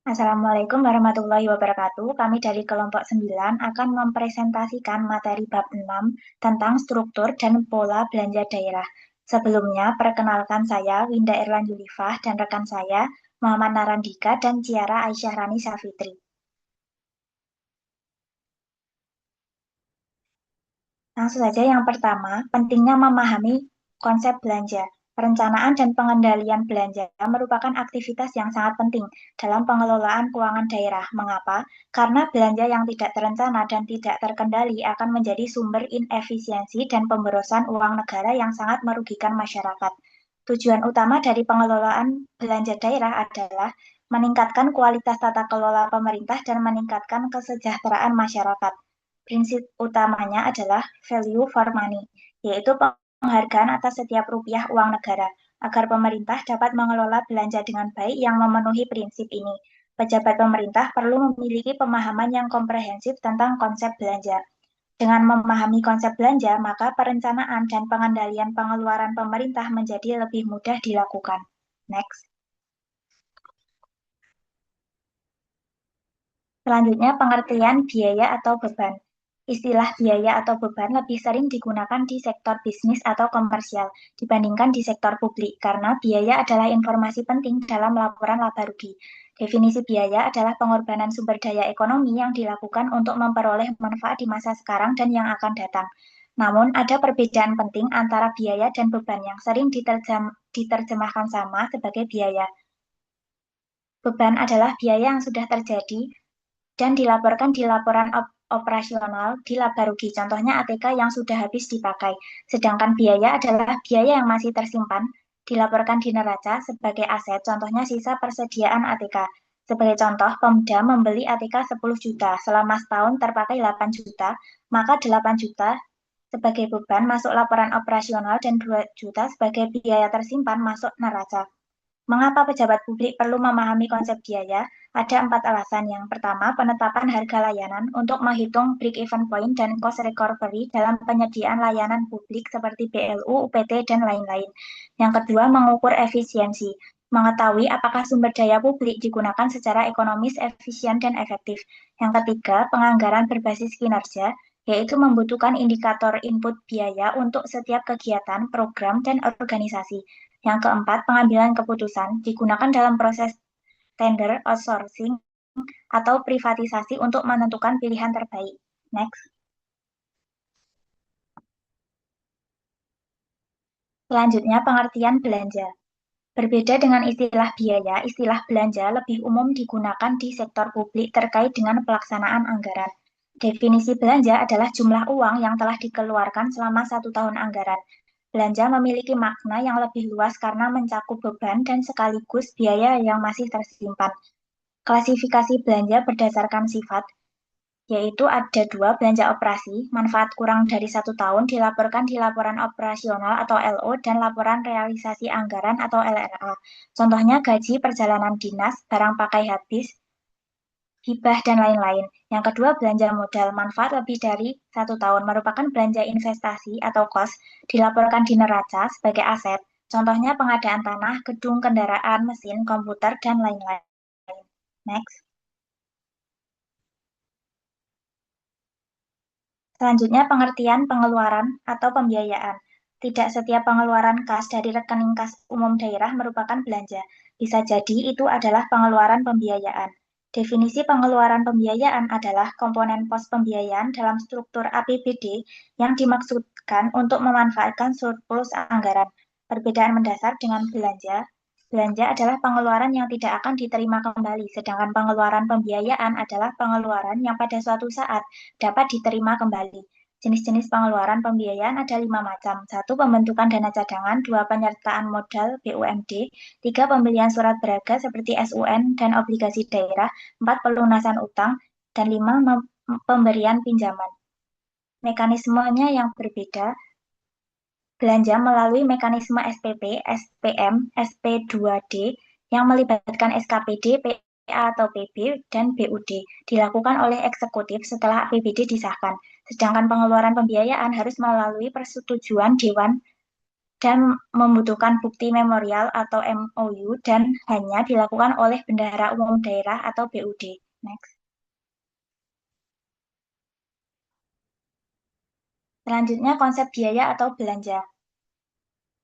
Assalamualaikum warahmatullahi wabarakatuh. Kami dari kelompok 9 akan mempresentasikan materi bab 6 tentang struktur dan pola belanja daerah. Sebelumnya, perkenalkan saya Winda Erlan Yulifah dan rekan saya Muhammad Narandika dan Ciara Aisyah Rani Safitri. Langsung saja yang pertama, pentingnya memahami konsep belanja. Perencanaan dan pengendalian belanja merupakan aktivitas yang sangat penting dalam pengelolaan keuangan daerah. Mengapa? Karena belanja yang tidak terencana dan tidak terkendali akan menjadi sumber inefisiensi dan pemborosan uang negara yang sangat merugikan masyarakat. Tujuan utama dari pengelolaan belanja daerah adalah meningkatkan kualitas tata kelola pemerintah dan meningkatkan kesejahteraan masyarakat. Prinsip utamanya adalah value for money, yaitu penghargaan atas setiap rupiah uang negara. Agar pemerintah dapat mengelola belanja dengan baik yang memenuhi prinsip ini, pejabat pemerintah perlu memiliki pemahaman yang komprehensif tentang konsep belanja. Dengan memahami konsep belanja, maka perencanaan dan pengendalian pengeluaran pemerintah menjadi lebih mudah dilakukan. Next. Selanjutnya, pengertian biaya atau beban. Istilah biaya atau beban lebih sering digunakan di sektor bisnis atau komersial dibandingkan di sektor publik karena biaya adalah informasi penting dalam laporan laba rugi. Definisi biaya adalah pengorbanan sumber daya ekonomi yang dilakukan untuk memperoleh manfaat di masa sekarang dan yang akan datang. Namun, ada perbedaan penting antara biaya dan beban yang sering diterjemahkan sama sebagai biaya. Beban adalah biaya yang sudah terjadi dan dilaporkan di laporan operasional di laba rugi, contohnya ATK yang sudah habis dipakai. Sedangkan biaya adalah biaya yang masih tersimpan, dilaporkan di neraca sebagai aset, contohnya sisa persediaan ATK. Sebagai contoh, Pemda membeli ATK 10 juta, selama setahun terpakai 8 juta, maka 8 juta sebagai beban masuk laporan operasional dan 2 juta sebagai biaya tersimpan masuk neraca. Mengapa pejabat publik perlu memahami konsep biaya? Ada 4 alasan. Yang pertama, penetapan harga layanan untuk menghitung break-even point dan cost recovery dalam penyediaan layanan publik seperti BLU, UPT, dan lain-lain. Yang kedua, mengukur efisiensi. Mengetahui apakah sumber daya publik digunakan secara ekonomis, efisien, dan efektif. Yang ketiga, penganggaran berbasis kinerja, yaitu membutuhkan indikator input biaya untuk setiap kegiatan, program, dan organisasi. Yang keempat, pengambilan keputusan digunakan dalam proses tender, outsourcing, atau privatisasi untuk menentukan pilihan terbaik. Next. Selanjutnya, pengertian belanja. Berbeda dengan istilah biaya, istilah belanja lebih umum digunakan di sektor publik terkait dengan pelaksanaan anggaran. Definisi belanja adalah jumlah uang yang telah dikeluarkan selama 1 tahun anggaran. Belanja memiliki makna yang lebih luas karena mencakup beban dan sekaligus biaya yang masih tersimpan. Klasifikasi belanja berdasarkan sifat, yaitu ada dua: belanja operasi, manfaat kurang dari 1 tahun dilaporkan di laporan operasional atau LO, dan laporan realisasi anggaran atau LRA. Contohnya gaji, perjalanan dinas, barang pakai habis, hibah, dan lain-lain. Yang kedua, belanja modal, manfaat lebih dari 1 tahun, merupakan belanja investasi atau kos, dilaporkan di neraca sebagai aset. Contohnya pengadaan tanah, gedung, kendaraan, mesin, komputer, dan lain-lain. Next. Selanjutnya, pengertian pengeluaran atau pembiayaan. Tidak setiap pengeluaran kas dari rekening kas umum daerah merupakan belanja. Bisa jadi itu adalah pengeluaran pembiayaan. Definisi pengeluaran pembiayaan adalah komponen pos pembiayaan dalam struktur APBD yang dimaksudkan untuk memanfaatkan surplus anggaran. Perbedaan mendasar dengan belanja. Belanja adalah pengeluaran yang tidak akan diterima kembali, sedangkan pengeluaran pembiayaan adalah pengeluaran yang pada suatu saat dapat diterima kembali. Jenis-jenis pengeluaran pembiayaan ada 5 macam. Satu, pembentukan dana cadangan. Dua, penyertaan modal BUMD. Tiga, pembelian surat berharga seperti SUN dan obligasi daerah. Empat, pelunasan utang. Dan lima, pemberian pinjaman. Mekanismenya yang berbeda. Belanja melalui mekanisme SPP, SPM, SP2D yang melibatkan SKPD, PA atau PB, dan BUD dilakukan oleh eksekutif setelah APBD disahkan. Sedangkan pengeluaran pembiayaan harus melalui persetujuan Dewan dan membutuhkan bukti memorial atau MOU dan hanya dilakukan oleh Bendahara Umum Daerah atau BUD. Next. Selanjutnya konsep biaya atau belanja.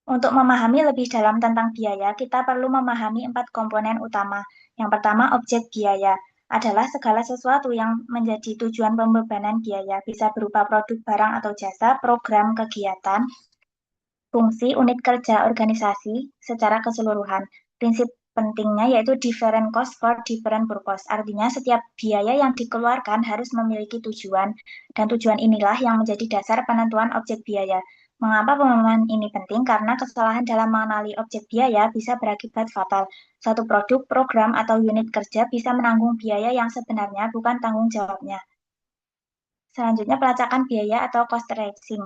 Untuk memahami lebih dalam tentang biaya, kita perlu memahami 4 komponen utama. Yang pertama, objek biaya adalah segala sesuatu yang menjadi tujuan pembebanan biaya, bisa berupa produk, barang, atau jasa, program, kegiatan, fungsi, unit kerja, organisasi secara keseluruhan. Prinsip pentingnya yaitu different cost for different purpose. Artinya setiap biaya yang dikeluarkan harus memiliki tujuan, dan tujuan inilah yang menjadi dasar penentuan objek biaya. Mengapa pemahaman ini penting? Karena kesalahan dalam mengenali objek biaya bisa berakibat fatal. Suatu produk, program, atau unit kerja bisa menanggung biaya yang sebenarnya bukan tanggung jawabnya. Selanjutnya, pelacakan biaya atau cost tracing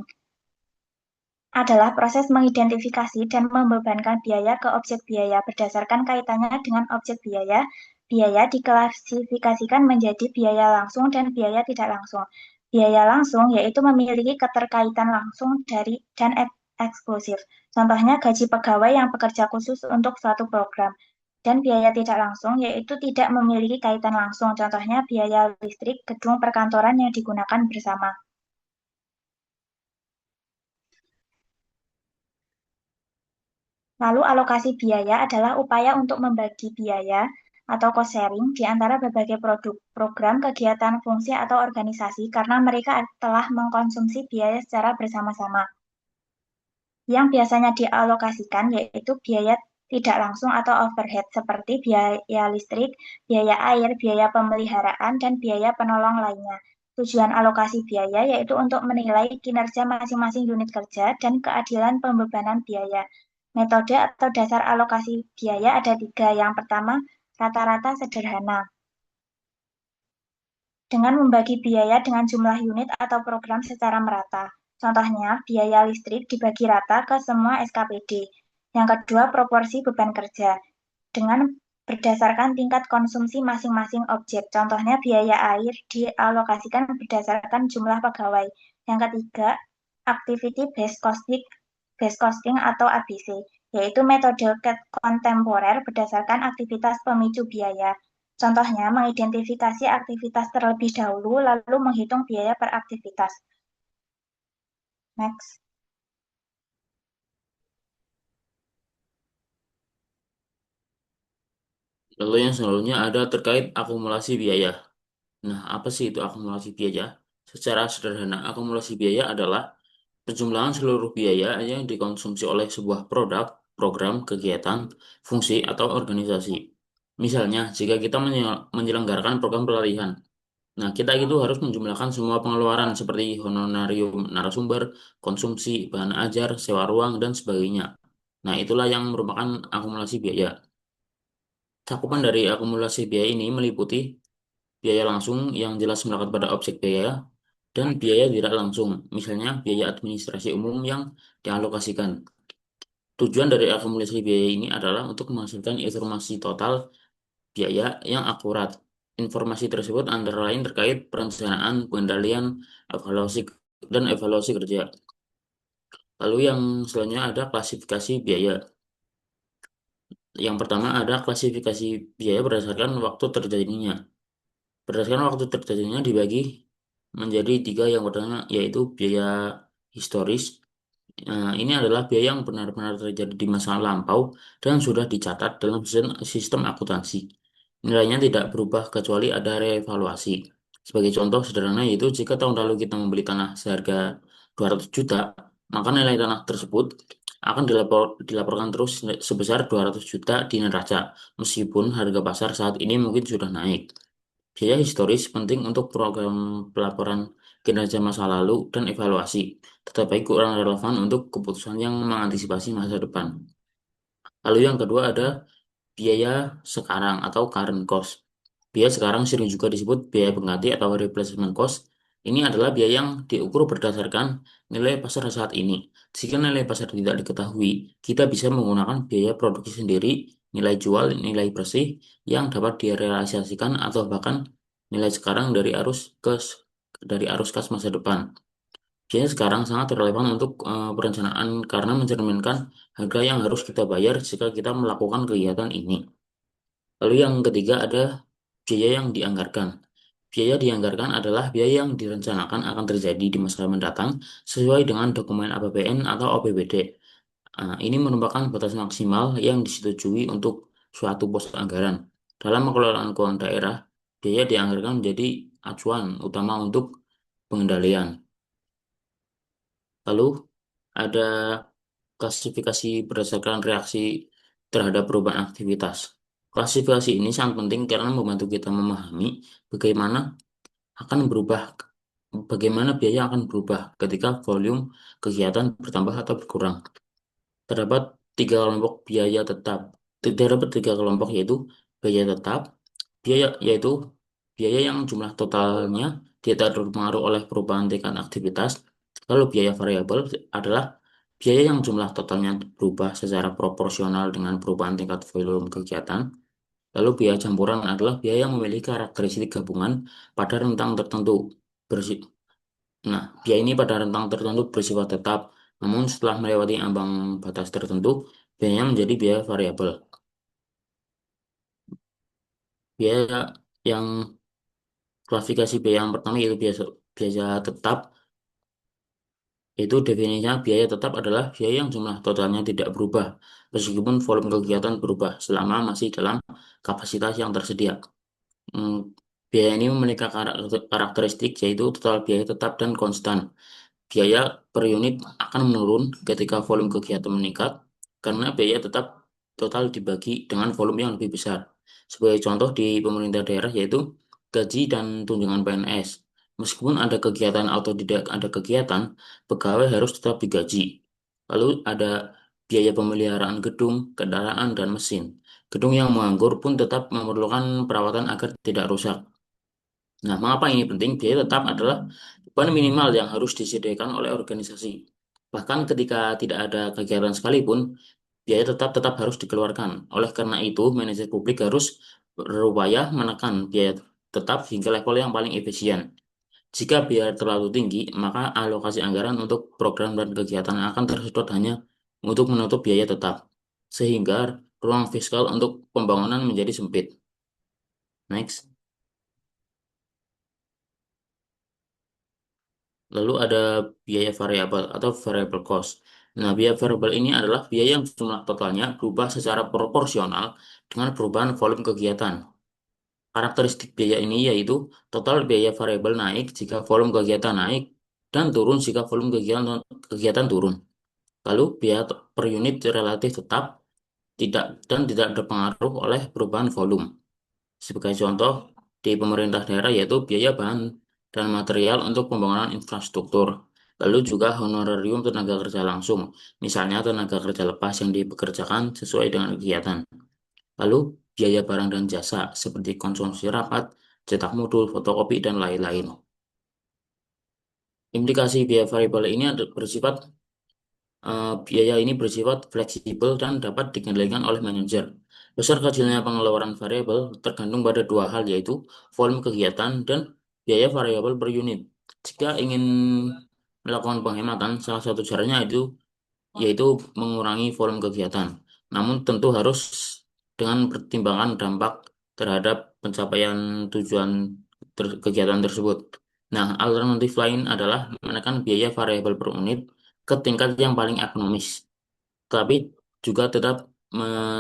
adalah proses mengidentifikasi dan membebankan biaya ke objek biaya berdasarkan kaitannya dengan objek biaya. Biaya diklasifikasikan menjadi biaya langsung dan biaya tidak langsung. Biaya langsung yaitu memiliki keterkaitan langsung dari dan eksklusif. Contohnya gaji pegawai yang bekerja khusus untuk suatu program. Dan biaya tidak langsung yaitu tidak memiliki kaitan langsung. Contohnya biaya listrik gedung perkantoran yang digunakan bersama. Lalu alokasi biaya adalah upaya untuk membagi biaya atau cost sharing di antara berbagai produk, program, kegiatan, fungsi, atau organisasi karena mereka telah mengkonsumsi biaya secara bersama-sama. Yang biasanya dialokasikan yaitu biaya tidak langsung atau overhead seperti biaya listrik, biaya air, biaya pemeliharaan, dan biaya penolong lainnya. Tujuan alokasi biaya yaitu untuk menilai kinerja masing-masing unit kerja dan keadilan pembebanan biaya. Metode atau dasar alokasi biaya ada tiga. Yang pertama, rata-rata sederhana. Dengan membagi biaya dengan jumlah unit atau program secara merata. Contohnya, biaya listrik dibagi rata ke semua SKPD. Yang kedua, proporsi beban kerja. Dengan berdasarkan tingkat konsumsi masing-masing objek. Contohnya, biaya air dialokasikan berdasarkan jumlah pegawai. Yang ketiga, activity based costing atau ABC, yaitu metode kontemporer berdasarkan aktivitas pemicu biaya. Contohnya, mengidentifikasi aktivitas terlebih dahulu, lalu menghitung biaya per aktivitas. Next. Lalu yang selanjutnya ada terkait akumulasi biaya. Nah, apa sih itu akumulasi biaya? Secara sederhana, akumulasi biaya adalah penjumlahan seluruh biaya yang dikonsumsi oleh sebuah produk, program, kegiatan, fungsi, atau organisasi. Misalnya, jika kita menyelenggarakan program pelatihan, nah kita itu harus menjumlahkan semua pengeluaran seperti honorarium narasumber, konsumsi, bahan ajar, sewa ruang, dan sebagainya. Nah, itulah yang merupakan akumulasi biaya. Cakupan dari akumulasi biaya ini meliputi biaya langsung yang jelas melekat pada objek biaya dan biaya tidak langsung, misalnya biaya administrasi umum yang dialokasikan. Tujuan dari akumulasi biaya ini adalah untuk menghasilkan informasi total biaya yang akurat. Informasi tersebut antara lain terkait perencanaan, pengendalian, evaluasi, dan evaluasi kerja. Lalu yang selanjutnya ada klasifikasi biaya. Yang pertama ada klasifikasi biaya berdasarkan waktu terjadinya. Berdasarkan waktu terjadinya dibagi menjadi tiga. Yang pertama yaitu biaya historis. Ini adalah biaya yang benar-benar terjadi di masa lampau dan sudah dicatat dalam sistem akuntansi. Nilainya tidak berubah kecuali ada reevaluasi. Sebagai contoh sederhana yaitu jika tahun lalu kita membeli tanah seharga 200 juta, maka nilai tanah tersebut akan dilaporkan terus sebesar 200 juta di neraca, meskipun harga pasar saat ini mungkin sudah naik. Biaya historis penting untuk program pelaporan kinerja masa lalu dan evaluasi, tetapi kurang relevan untuk keputusan yang mengantisipasi masa depan. Lalu yang kedua ada biaya sekarang atau current cost. Biaya sekarang sering juga disebut biaya pengganti atau replacement cost. Ini adalah biaya yang diukur berdasarkan nilai pasar saat ini. Jika nilai pasar tidak diketahui, kita bisa menggunakan biaya produksi sendiri, nilai jual, nilai bersih yang dapat direalisasikan atau bahkan nilai sekarang dari arus kas masa depan. Biaya sekarang sangat relevan untuk perencanaan karena mencerminkan harga yang harus kita bayar jika kita melakukan kegiatan ini. Lalu yang ketiga ada biaya yang dianggarkan. Biaya dianggarkan adalah biaya yang direncanakan akan terjadi di masa mendatang sesuai dengan dokumen APBN atau OPBD. Ini merupakan batas maksimal yang disetujui untuk suatu pos anggaran. Dalam pengelolaan keuangan daerah, biaya dianggarkan menjadi acuan utama untuk pengendalian. Lalu ada klasifikasi berdasarkan reaksi terhadap perubahan aktivitas. Klasifikasi ini sangat penting karena membantu kita memahami bagaimana akan berubah, bagaimana biaya akan berubah ketika volume kegiatan bertambah atau berkurang. Terdapat tiga kelompok biaya tetap. Terdapat tiga kelompok yaitu biaya tetap, biaya yaitu biaya yang jumlah totalnya tidak terpengaruh oleh perubahan tingkat aktivitas. Lalu biaya variabel adalah biaya yang jumlah totalnya berubah secara proporsional dengan perubahan tingkat volume kegiatan. Lalu biaya campuran adalah biaya yang memiliki karakteristik gabungan pada rentang tertentu. Bersi- Nah, biaya ini pada rentang tertentu bersifat tetap, namun setelah melewati ambang batas tertentu, biayanya menjadi biaya variabel. Biaya yang klasifikasi biaya yang pertama yaitu biaya, biaya tetap, itu definisinya biaya tetap adalah biaya yang jumlah totalnya tidak berubah, meskipun volume kegiatan berubah selama masih dalam kapasitas yang tersedia. Hmm, Biaya ini memiliki karakteristik yaitu total biaya tetap dan konstan. Biaya per unit akan menurun ketika volume kegiatan meningkat karena biaya tetap total dibagi dengan volume yang lebih besar. Sebagai contoh di pemerintah daerah yaitu gaji dan tunjangan PNS. Meskipun ada kegiatan atau tidak ada kegiatan, pegawai harus tetap digaji. Lalu ada biaya pemeliharaan gedung, kendaraan, dan mesin. Gedung yang menganggur pun tetap memerlukan perawatan agar tidak rusak. Nah, mengapa ini penting? Biaya tetap adalah beban minimal yang harus disediakan oleh organisasi. Bahkan ketika tidak ada kegiatan sekalipun, biaya tetap tetap harus dikeluarkan. Oleh karena itu, manajer publik harus berupaya menekan biaya tetap hingga level yang paling efisien. Jika biaya terlalu tinggi, maka alokasi anggaran untuk program dan kegiatan akan tersedot hanya untuk menutup biaya tetap, sehingga ruang fiskal untuk pembangunan menjadi sempit. Next. Lalu ada biaya variabel atau variable cost. Nah, biaya variabel ini adalah biaya yang jumlah totalnya berubah secara proporsional dengan perubahan volume kegiatan. Karakteristik biaya ini yaitu total biaya variabel naik jika volume kegiatan naik dan turun jika volume kegiatan turun. Lalu biaya per unit relatif tetap tidak terpengaruh oleh perubahan volume. Sebagai contoh, di pemerintah daerah yaitu biaya bahan dan material untuk pembangunan infrastruktur. Lalu juga honorarium tenaga kerja langsung, misalnya tenaga kerja lepas yang dipekerjakan sesuai dengan kegiatan. Lalu biaya barang dan jasa seperti konsumsi rapat, cetak modul, fotokopi, dan lain-lain. Implikasi biaya variabel ini bersifat biaya ini bersifat fleksibel dan dapat dikendalikan oleh manajer. Besar kecilnya pengeluaran variabel tergantung pada dua hal, yaitu volume kegiatan dan biaya variabel per unit. Jika ingin melakukan penghematan, salah satu caranya itu yaitu mengurangi volume kegiatan. Namun tentu harus dengan pertimbangan dampak terhadap pencapaian tujuan kegiatan tersebut. Nah, alternatif lain adalah menekan biaya variabel per unit ke tingkat yang paling ekonomis, tapi juga tetap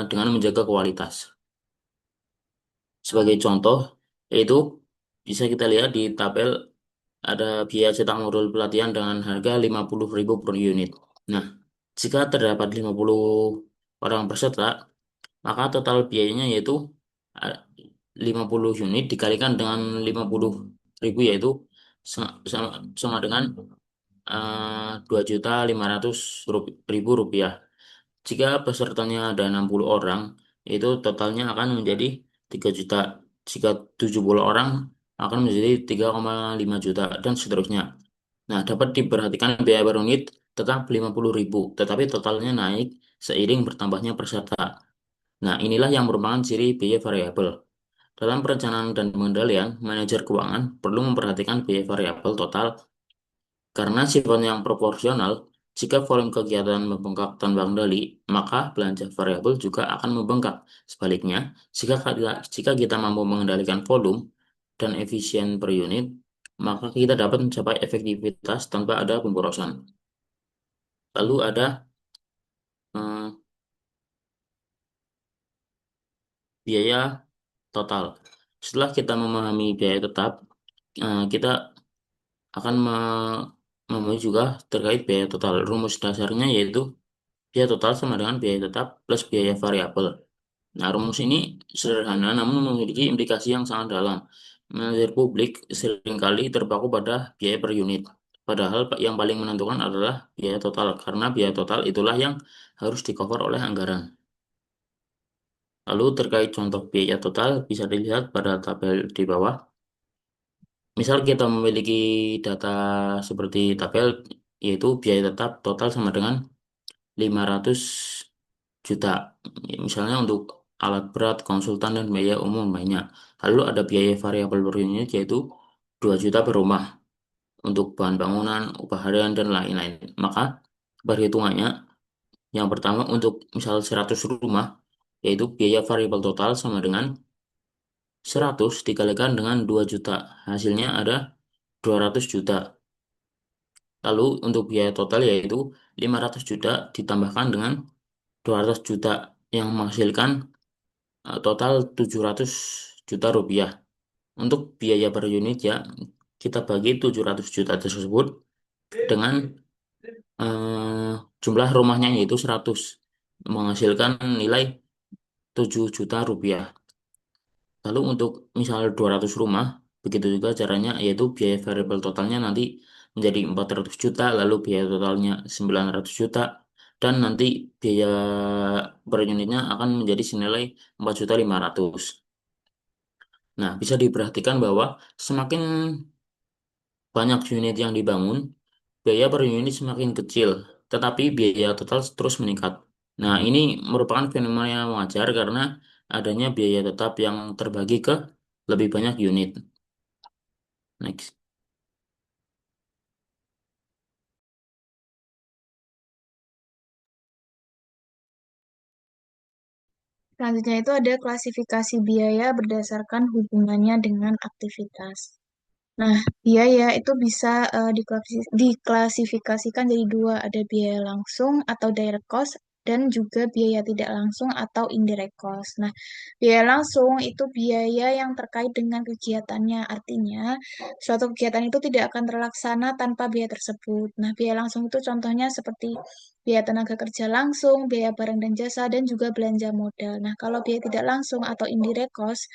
dengan menjaga kualitas. Sebagai contoh, yaitu bisa kita lihat di tabel ada biaya cetak modul pelatihan dengan harga 50.000 per unit. Nah, jika terdapat 50 orang peserta, maka total biayanya yaitu eh, 50 unit dikalikan dengan 50.000 yaitu sama, sama dengan 2.500.000 rupiah. Jika pesertanya ada 60 orang, itu totalnya akan menjadi 3 juta. Jika 70 orang akan menjadi 3,5 juta dan seterusnya. Nah, dapat diperhatikan biaya per unit tetap 50.000, tetapi totalnya naik seiring bertambahnya peserta. Nah, inilah yang merupakan ciri biaya variabel. Dalam perencanaan dan pengendalian, manajer keuangan perlu memperhatikan biaya variabel total Karena sifatnya yang proporsional, jika volume kegiatan membengkak tanpa kendali, maka belanja variabel juga akan membengkak. Sebaliknya, jika kita mampu mengendalikan volume dan efisien per unit, maka kita dapat mencapai efektivitas tanpa ada pemborosan. Lalu ada eh, biaya total. Setelah kita memahami biaya tetap, kita akan memahami juga terkait biaya total. Rumus dasarnya yaitu biaya total sama dengan biaya tetap plus biaya variabel. Nah, rumus ini sederhana namun memiliki implikasi yang sangat dalam. Manajer publik seringkali terpaku pada biaya per unit. Padahal yang paling menentukan adalah biaya total, karena biaya total itulah yang harus di-cover oleh anggaran. Lalu terkait contoh biaya total bisa dilihat pada tabel di bawah. Misal kita memiliki data seperti tabel, yaitu biaya tetap total sama dengan 500 juta. Misalnya untuk alat berat, konsultan, dan biaya umum lainnya. Lalu ada biaya variabel per unit yaitu 2 juta per rumah untuk bahan bangunan, upah harian, dan lain-lain. Maka perhitungannya yang pertama untuk misal 100 rumah, yaitu biaya variabel total sama dengan 100 dikalikan dengan 2 juta. Hasilnya ada 200 juta. Lalu untuk biaya total yaitu 500 juta ditambahkan dengan 200 juta yang menghasilkan total 700 juta rupiah. Untuk biaya per unit ya, kita bagi 700 juta tersebut dengan jumlah rumahnya yaitu 100, menghasilkan nilai 7 juta rupiah. Lalu untuk misal 200 rumah, begitu juga caranya yaitu biaya variabel totalnya nanti menjadi 400 juta, lalu biaya totalnya 900 juta, dan nanti biaya per unitnya akan menjadi senilai 4.500.000. Nah, bisa diperhatikan bahwa semakin banyak unit yang dibangun, biaya per unit semakin kecil, tetapi biaya total terus meningkat. Nah, ini merupakan fenomena yang wajar karena adanya biaya tetap yang terbagi ke lebih banyak unit. Next. Selanjutnya itu ada klasifikasi biaya berdasarkan hubungannya dengan aktivitas. Nah, biaya itu bisa diklasifikasikan jadi dua, ada biaya langsung atau direct cost dan juga biaya tidak langsung atau indirect cost. Nah, biaya langsung itu biaya yang terkait dengan kegiatannya, artinya suatu kegiatan itu tidak akan terlaksana tanpa biaya tersebut. Nah, biaya langsung itu contohnya seperti biaya tenaga kerja langsung, biaya barang dan jasa, dan juga belanja modal. Nah, kalau biaya tidak langsung atau indirect cost,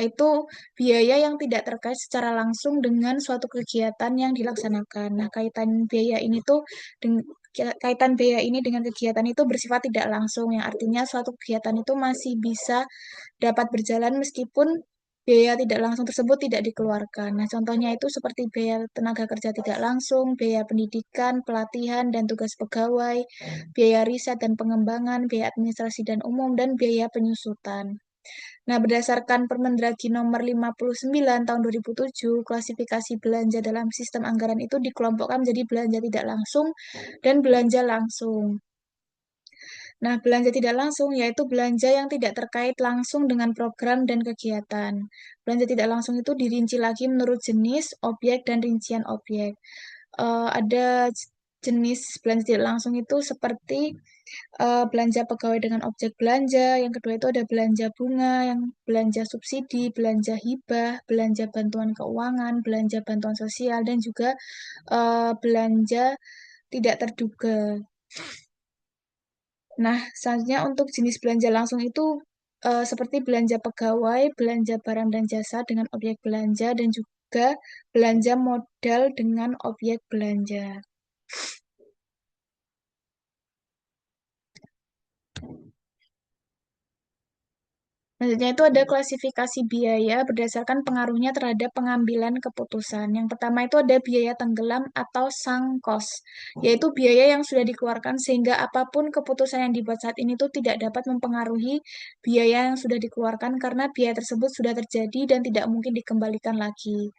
itu biaya yang tidak terkait secara langsung dengan suatu kegiatan yang dilaksanakan. Nah, kaitan biaya ini dengan kegiatan itu bersifat tidak langsung, yang artinya suatu kegiatan itu masih bisa dapat berjalan meskipun biaya tidak langsung tersebut tidak dikeluarkan. Nah, contohnya itu seperti biaya tenaga kerja tidak langsung, biaya pendidikan, pelatihan, dan tugas pegawai, biaya riset dan pengembangan, biaya administrasi dan umum, dan biaya penyusutan. Nah, berdasarkan Permendagri nomor 59 tahun 2007, klasifikasi belanja dalam sistem anggaran itu dikelompokkan menjadi belanja tidak langsung dan belanja langsung. Nah, belanja tidak langsung yaitu belanja yang tidak terkait langsung dengan program dan kegiatan. Belanja tidak langsung itu dirinci lagi menurut jenis, objek, dan rincian objek. Ada jenis belanja tidak langsung itu seperti belanja pegawai dengan objek belanja, yang kedua itu ada belanja bunga, yang belanja subsidi, belanja hibah, belanja bantuan keuangan, belanja bantuan sosial, dan juga belanja tidak terduga. Nah, selanjutnya untuk jenis belanja langsung itu seperti belanja pegawai, belanja barang dan jasa dengan objek belanja, dan juga belanja modal dengan objek belanja. Selanjutnya itu ada klasifikasi biaya berdasarkan pengaruhnya terhadap pengambilan keputusan. Yang pertama itu ada biaya tenggelam atau sunk cost, yaitu biaya yang sudah dikeluarkan sehingga apapun keputusan yang dibuat saat ini itu tidak dapat mempengaruhi biaya yang sudah dikeluarkan karena biaya tersebut sudah terjadi dan tidak mungkin dikembalikan lagi.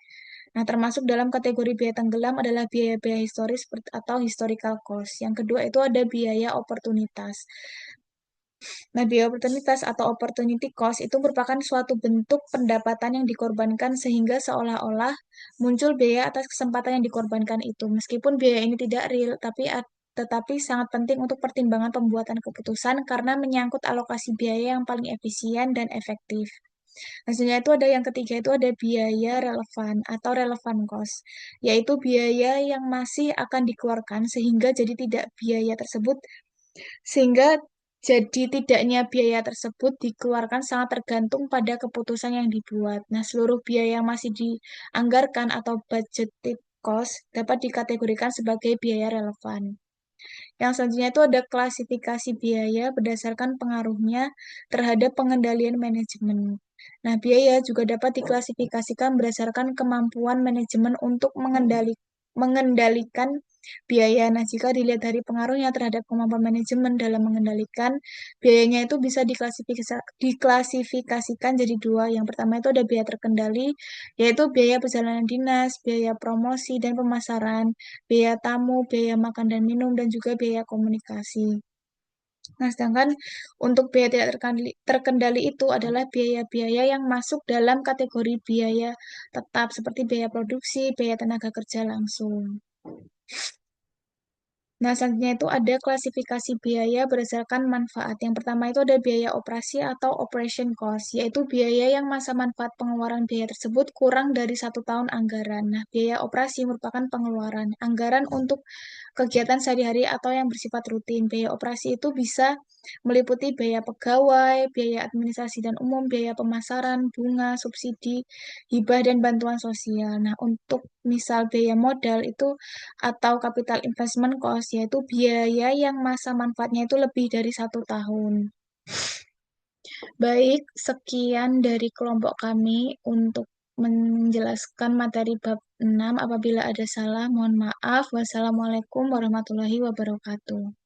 Nah, termasuk dalam kategori biaya tenggelam adalah biaya-biaya historis atau historical cost. Yang kedua itu ada biaya oportunitas. Nah, biaya oportunitas atau opportunity cost itu merupakan suatu bentuk pendapatan yang dikorbankan sehingga seolah-olah muncul biaya atas kesempatan yang dikorbankan itu. Meskipun biaya ini tidak real, tetapi sangat penting untuk pertimbangan pembuatan keputusan karena menyangkut alokasi biaya yang paling efisien dan efektif. Hasilnya itu ada yang ketiga itu ada biaya relevan atau relevant cost, yaitu biaya yang masih akan dikeluarkan sehingga jadi tidaknya biaya tersebut dikeluarkan sangat tergantung pada keputusan yang dibuat. Nah, seluruh biaya yang masih dianggarkan atau budgeted cost dapat dikategorikan sebagai biaya relevan. Yang selanjutnya itu ada klasifikasi biaya berdasarkan pengaruhnya terhadap pengendalian manajemen. Nah, biaya juga dapat diklasifikasikan berdasarkan kemampuan manajemen untuk mengendalikan biaya. Nah, jika dilihat dari pengaruhnya terhadap kemampuan manajemen dalam mengendalikan biayanya itu bisa diklasifikasikan jadi dua. Yang pertama itu ada biaya terkendali, yaitu biaya perjalanan dinas, biaya promosi dan pemasaran, biaya tamu, biaya makan dan minum, dan juga biaya komunikasi. Nah, sedangkan untuk biaya tidak terkendali itu adalah biaya-biaya yang masuk dalam kategori biaya tetap, seperti biaya produksi, biaya tenaga kerja langsung. Nah, selanjutnya itu ada klasifikasi biaya berdasarkan manfaat. Yang pertama itu ada biaya operasi atau operation cost, yaitu biaya yang masa manfaat pengeluaran biaya tersebut kurang dari 1 tahun anggaran. Nah, biaya operasi merupakan pengeluaran anggaran untuk kegiatan sehari-hari atau yang bersifat rutin. Biaya operasi itu bisa meliputi biaya pegawai, biaya administrasi dan umum, biaya pemasaran, bunga, subsidi, hibah, dan bantuan sosial. Nah, untuk misal biaya modal itu atau capital investment cost, yaitu biaya yang masa manfaatnya itu lebih dari 1 tahun. Baik, sekian dari kelompok kami untuk menjelaskan materi bab 6. Apabila ada salah, mohon maaf. Wassalamualaikum warahmatullahi wabarakatuh.